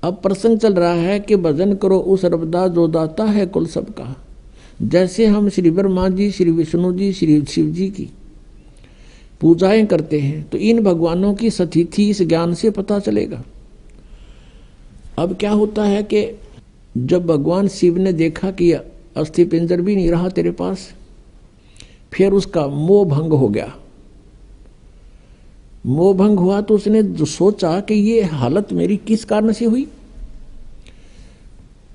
अब प्रसंग चल रहा है कि भजन करो उस रबदा जो दाता है कुल सबका। जैसे हम श्री ब्रह्मा जी, श्री विष्णु जी, श्री शिव जी की पूजाएं करते हैं तो इन भगवानों की सतिथि इस ज्ञान से पता चलेगा। अब क्या होता है कि जब भगवान शिव ने देखा कि अस्थि पिंजर भी नहीं रहा तेरे पास, फिर उसका मोह भंग हो गया। मोह भंग हुआ तो उसने जो सोचा कि ये हालत मेरी किस कारण से हुई।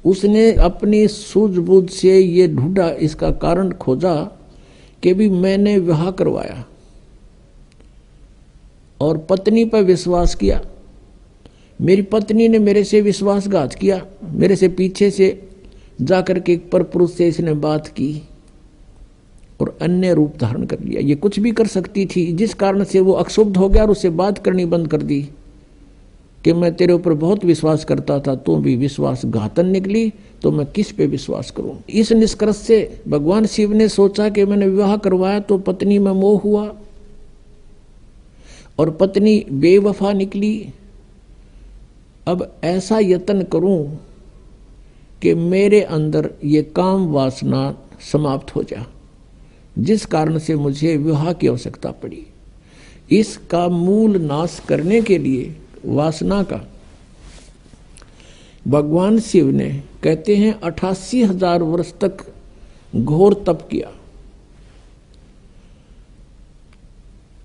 उसने अपनी सूझबूझ से ये ढूंढा, इसका कारण खोजा कि भी मैंने विवाह करवाया और पत्नी पर विश्वास किया, मेरी पत्नी ने मेरे से विश्वासघात किया, मेरे से पीछे से जाकर के एक परपुरुष से इसने बात की और अन्य रूप धारण कर लिया। ये कुछ भी कर सकती थी, जिस कारण से वो अक्षुब्ध हो गया और उससे बात करनी बंद कर दी कि मैं तेरे ऊपर बहुत विश्वास करता था, तू भी विश्वासघातन निकली, तो मैं किस पे विश्वास करूं। इस निष्कर्ष से भगवान शिव ने सोचा कि मैंने विवाह करवाया तो पत्नी में मोह हुआ और पत्नी बेवफा निकली। अब ऐसा यत्न करूं कि मेरे अंदर ये काम वासना समाप्त हो जाए, जिस कारण से मुझे विवाह की आवश्यकता पड़ी। इसका मूल नाश करने के लिए वासना का भगवान शिव ने कहते हैं 88,000 वर्ष तक घोर तप किया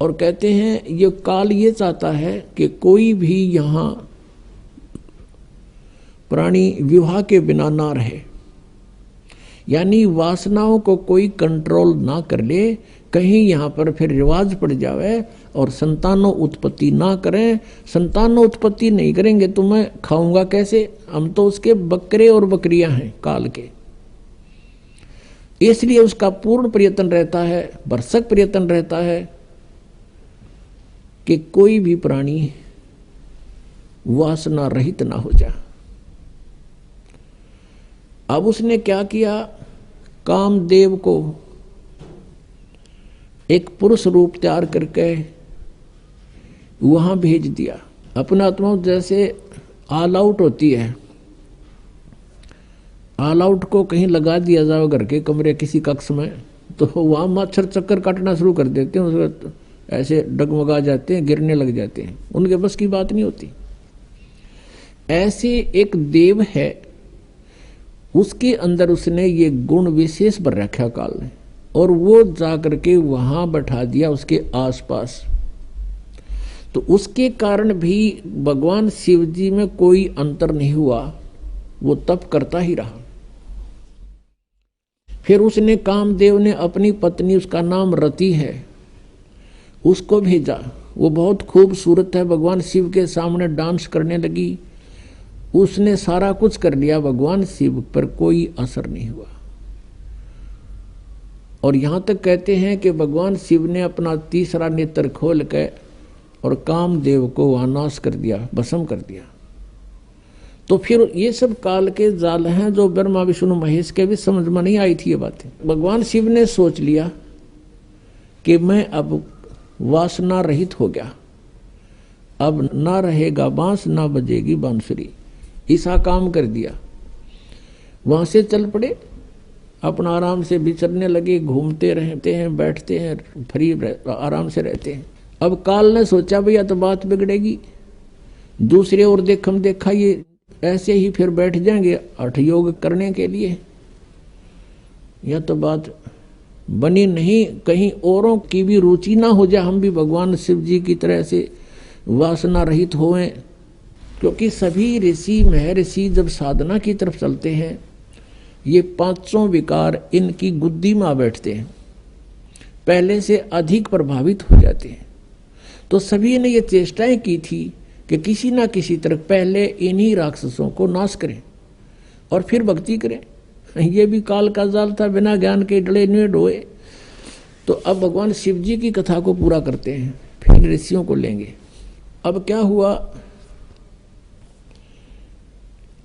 और कहते हैं ये काल ये चाहता है कि कोई भी यहां प्राणी विवाह के बिना ना रहे, यानी वासनाओं को कोई कंट्रोल ना कर ले, कहीं यहाँ पर फिर रिवाज पड़ जावे और संतानों उत्पत्ति ना करें। संतानों उत्पत्ति नहीं करेंगे तो मैं खाऊंगा कैसे, हम तो उसके बकरे और बकरियां हैं काल के। इसलिए उसका पूर्ण प्रयत्न रहता है, भरसक प्रयत्न रहता है कि कोई भी प्राणी वासना रहित ना हो जाए। अब उसने क्या किया, कामदेव को एक पुरुष रूप तैयार करके वहां भेज दिया। अपना आत्मा जैसे ऑल आउट होती है, ऑल आउट को कहीं लगा दिया जाओ घर के कमरे किसी कक्ष में, तो वहां मच्छर चक्कर काटना शुरू कर देते हैं, उसमें ऐसे डगमगा जाते हैं, गिरने लग जाते हैं, उनके बस की बात नहीं होती। ऐसे एक देव है, उसके अंदर उसने ये गुण विशेष भर रखा काल ने, और वो जाकर के वहां बैठा दिया उसके आसपास। तो उसके कारण भी भगवान शिव जी में कोई अंतर नहीं हुआ, वो तप करता ही रहा। फिर उसने कामदेव ने अपनी पत्नी, उसका नाम रति है, उसको भेजा। वो बहुत खूबसूरत है, भगवान शिव के सामने डांस करने लगी। उसने सारा कुछ कर लिया, भगवान शिव पर कोई असर नहीं हुआ। और यहां तक कहते हैं कि भगवान शिव ने अपना तीसरा नेत्र खोल के और कामदेव को वहां नाश कर दिया, भस्म कर दिया। तो फिर ये सब काल के जाल हैं जो ब्रह्मा विष्णु महेश के भी समझ में नहीं आई थी ये बातें। भगवान शिव ने सोच लिया कि मैं अब वासना रहित हो गया, अब ना रहेगा बांस ना बजेगी बांसुरी, ऐसा काम कर दिया। वहां से चल पड़े, अपना आराम से विचरने लगे, घूमते रहते हैं, बैठते हैं, फ्री आराम से रहते हैं। अब काल ने सोचा भैया तो बात बिगड़ेगी, दूसरे और देखम देखा ये ऐसे ही फिर बैठ जाएंगे हठ योग करने के लिए, यह तो बात बनी नहीं। कहीं औरों की भी रुचि ना हो जाए, हम भी भगवान शिव जी की तरह से वासना रहित होएं। क्योंकि सभी ऋषि महर्षि जब साधना की तरफ चलते हैं, ये पांचों विकार इनकी गुद्दी में आ बैठते हैं, पहले से अधिक प्रभावित हो जाते हैं। तो सभी ने ये चेष्टाएं की थी कि किसी ना किसी तरह पहले इन्हीं राक्षसों को नाश करें और फिर भक्ति करें। ये भी काल का जाल था, बिना ज्ञान के डले नहीं डोए। तो अब भगवान शिव जी की कथा को पूरा करते हैं, फिर ऋषियों को लेंगे। अब क्या हुआ,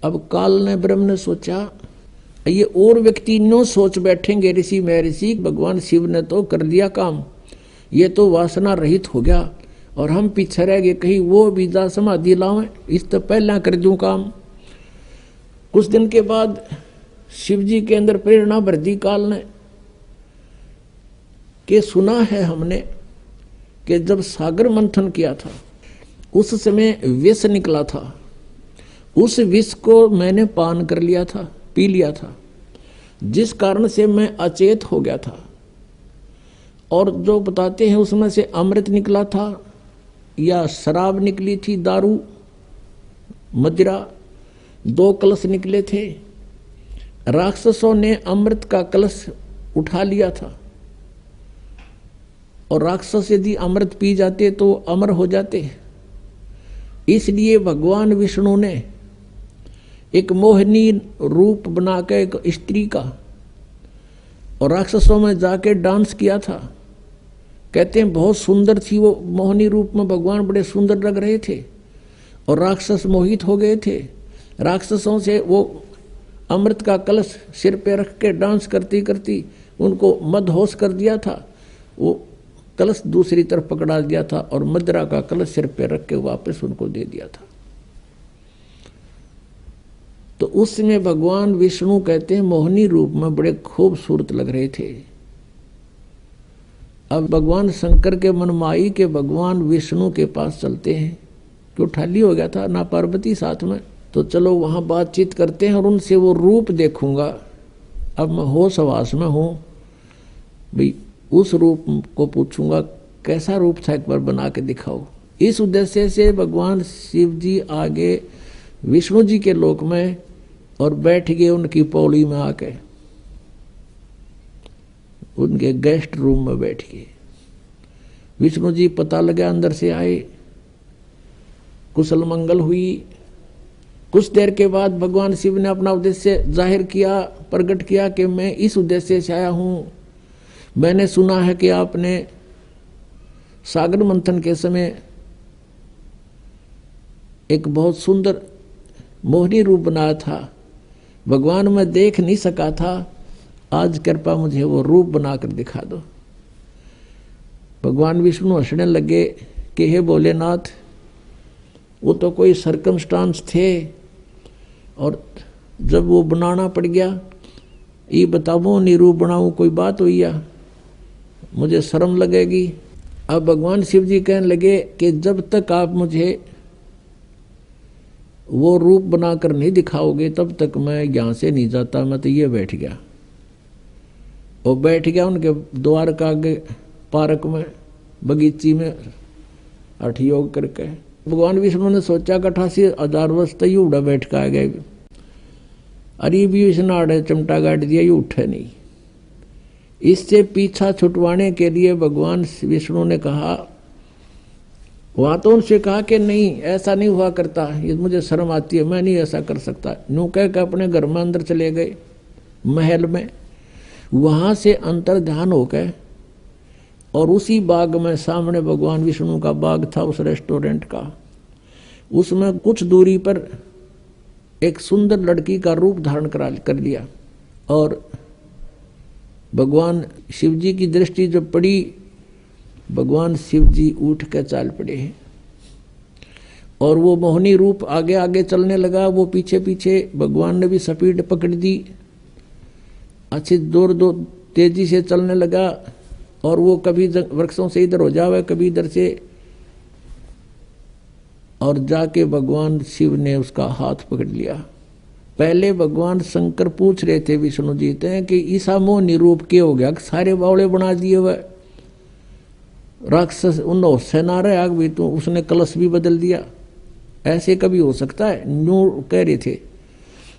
अब काल ने ब्रह्म ने सोचा ये और व्यक्ति नो सोच बैठेंगे ऋषि महर्षि, भगवान शिव ने तो कर दिया काम, ये तो वासना रहित हो गया और हम पीछे रह गए, कहीं वो बीजा समाधि लावें, इस तो पहला कर दूं काम। कुछ दिन के बाद शिव जी के अंदर प्रेरणा भर दी काल ने कि सुना है हमने कि जब सागर मंथन किया था उस समय विष निकला था, उस विष को मैंने पान कर लिया था, पी लिया था, जिस कारण से मैं अचेत हो गया था। और जो बताते हैं उसमें से अमृत निकला था या शराब निकली थी, दारू मदिरा, 2 कलश निकले थे। राक्षसों ने अमृत का कलश उठा लिया था और राक्षस यदि अमृत पी जाते तो अमर हो जाते। इसलिए भगवान विष्णु ने एक मोहिनी रूप बनाकर एक स्त्री का और राक्षसों में जाके डांस किया था। कहते हैं बहुत सुंदर थी वो मोहिनी रूप में, भगवान बड़े सुंदर लग रहे थे और राक्षस मोहित हो गए थे। राक्षसों से वो अमृत का कलश सिर पे रख के डांस करती करती उनको मदहोश कर दिया था। वो कलश दूसरी तरफ पकड़ा दिया था और मदिरा का कलश सिर पे रख के वापस उनको दे दिया था। तो उस समय भगवान विष्णु कहते हैं मोहिनी रूप में बड़े खूबसूरत लग रहे थे। अब भगवान शंकर के मनमाई के भगवान विष्णु के पास चलते हैं, क्यों ठाली हो गया था ना पार्वती साथ में, तो चलो वहां बातचीत करते हैं और उनसे वो रूप देखूंगा। अब मैं होश हवास में हूं भाई, उस रूप को पूछूंगा कैसा रूप था, एक बार बना के दिखाओ। इस उद्देश्य से भगवान शिव जी आगे विष्णु जी के लोक में और बैठ गए उनकी पौड़ी में आके, उनके गेस्ट रूम में बैठ गए। विष्णु जी पता लगा अंदर से आए, कुशल मंगल हुई। कुछ देर के बाद भगवान शिव ने अपना उद्देश्य जाहिर किया, प्रकट किया कि मैं इस उद्देश्य से आया हूं। मैंने सुना है कि आपने सागर मंथन के समय एक बहुत सुंदर मोहिनी रूप बनाया था। भगवान मैं देख नहीं सका था, आज कृपा मुझे वो रूप बनाकर दिखा दो। भगवान विष्णु हंसने लगे कि हे भोलेनाथ, वो तो कोई सर्कमस्टांस थे और जब वो बनाना पड़ गया, ये बताओ नहीं रूप बनाऊं, कोई बात हुई या मुझे शर्म लगेगी। अब भगवान शिव जी कहने लगे कि जब तक आप मुझे वो रूप बनाकर नहीं दिखाओगे तब तक मैं यहां से नहीं जाता। मैं तो ये बैठ गया, और बैठ गया उनके द्वार का आगे पार्क में, बगीची में हठ योग करके। भगवान विष्णु ने सोचा कि 88,000 वर्ष तक यू उड़ा बैठ का आ गए, अरे भी इसने चमटा गाड़ दिया, ये उठे नहीं। इससे पीछा छुटवाने के लिए भगवान विष्णु ने कहा, वहां तो उनसे कहा कि नहीं ऐसा नहीं हुआ करता, ये मुझे शर्म आती है, मैं नहीं ऐसा कर सकता। यूं कह के अपने घर में अंदर चले गए महल में। वहां से अंतर ध्यान हो गए और उसी बाग में, सामने भगवान विष्णु का बाग था उस रेस्टोरेंट का, उसमें कुछ दूरी पर एक सुंदर लड़की का रूप धारण कर लिया। और भगवान शिव जी की दृष्टि जब पड़ी, भगवान शिव जी उठ कर चाल पड़े हैं और वो मोहिनी रूप आगे आगे चलने लगा, वो पीछे पीछे। भगवान ने भी स्पीड पकड़ दी, अच्छी दूर तेजी से चलने लगा और वो कभी वृक्षों से इधर हो जावे, कभी इधर से, और जाके भगवान शिव ने उसका हाथ पकड़ लिया। पहले भगवान शंकर पूछ रहे थे विष्णु जी से कि ईसा मोहिनी रूप के हो गया, सारे बावले बना दिए हुए राक्षस, उन सेना रहे आग भी, तो उसने कलश भी बदल दिया, ऐसे कभी हो सकता है, न्यू कह रहे थे।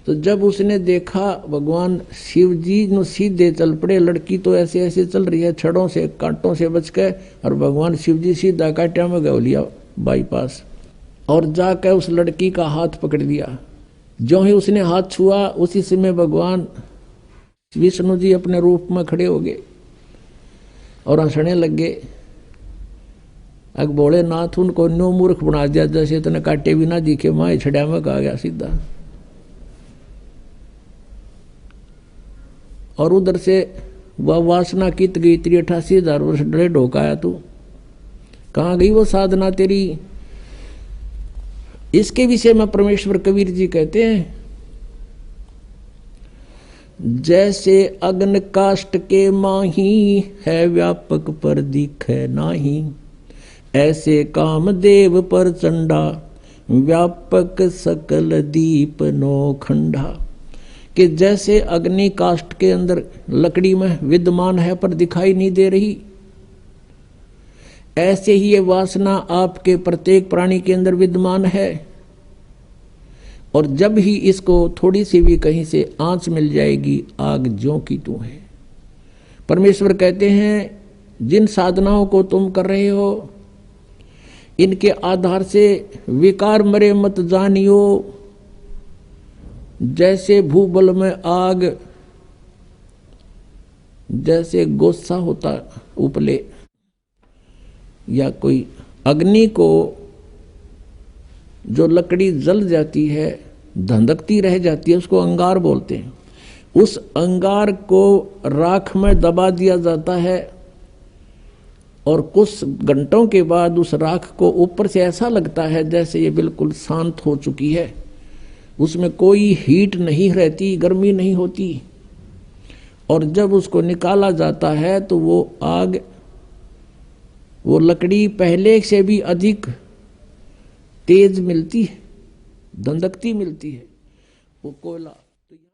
तो जब उसने देखा भगवान शिव जी नो सीधे चल पड़े, लड़की तो ऐसे ऐसे चल रही है छड़ों से कांटों से बच के, और भगवान शिव जी सीधा कांटा में गौ लिया बाईपास, और जाकर उस लड़की का हाथ पकड़ लिया। जो ही उसने हाथ छुआ उसी समय भगवान विष्णु जी अपने रूप में खड़े हो गए और हंसने लगे। अग भोलेनाथ उनको नो मूर्ख बना दिया, जैसे इतने काटे भी ना दिखे, माए छड़ा में कहा गया सीधा। और उधर से वह वासना कित गई, 88,000 वर्ष डरे ढोकाया तू, कहाँ गई वो साधना तेरी। इसके विषय में परमेश्वर कबीर जी कहते हैं जैसे अग्न काष्ठ के माही, है व्यापक पर दिखे नाही। ऐसे कामदेव पर चंडा, व्यापक सकल दीप नौखंडा। कि जैसे अग्नि काष्ठ के अंदर लकड़ी में विद्यमान है पर दिखाई नहीं दे रही, ऐसे ही ये वासना आपके प्रत्येक प्राणी के अंदर विद्यमान है। और जब ही इसको थोड़ी सी भी कहीं से आंच मिल जाएगी, आग ज्यों की त्यों है। परमेश्वर कहते हैं जिन साधनाओं को तुम कर रहे हो, इनके आधार से विकार मरे मत जानियो। जैसे भूबल में आग, जैसे गोस्सा होता उपले, या कोई अग्नि को जो लकड़ी जल जाती है, धंधकती रह जाती है, उसको अंगार बोलते हैं। उस अंगार को राख में दबा दिया जाता है और कुछ घंटों के बाद उस राख को ऊपर से ऐसा लगता है जैसे ये बिल्कुल शांत हो चुकी है, उसमें कोई हीट नहीं रहती, गर्मी नहीं होती। और जब उसको निकाला जाता है तो वो आग, वो लकड़ी पहले से भी अधिक तेज मिलती है, धंधकती मिलती है। वो कोयला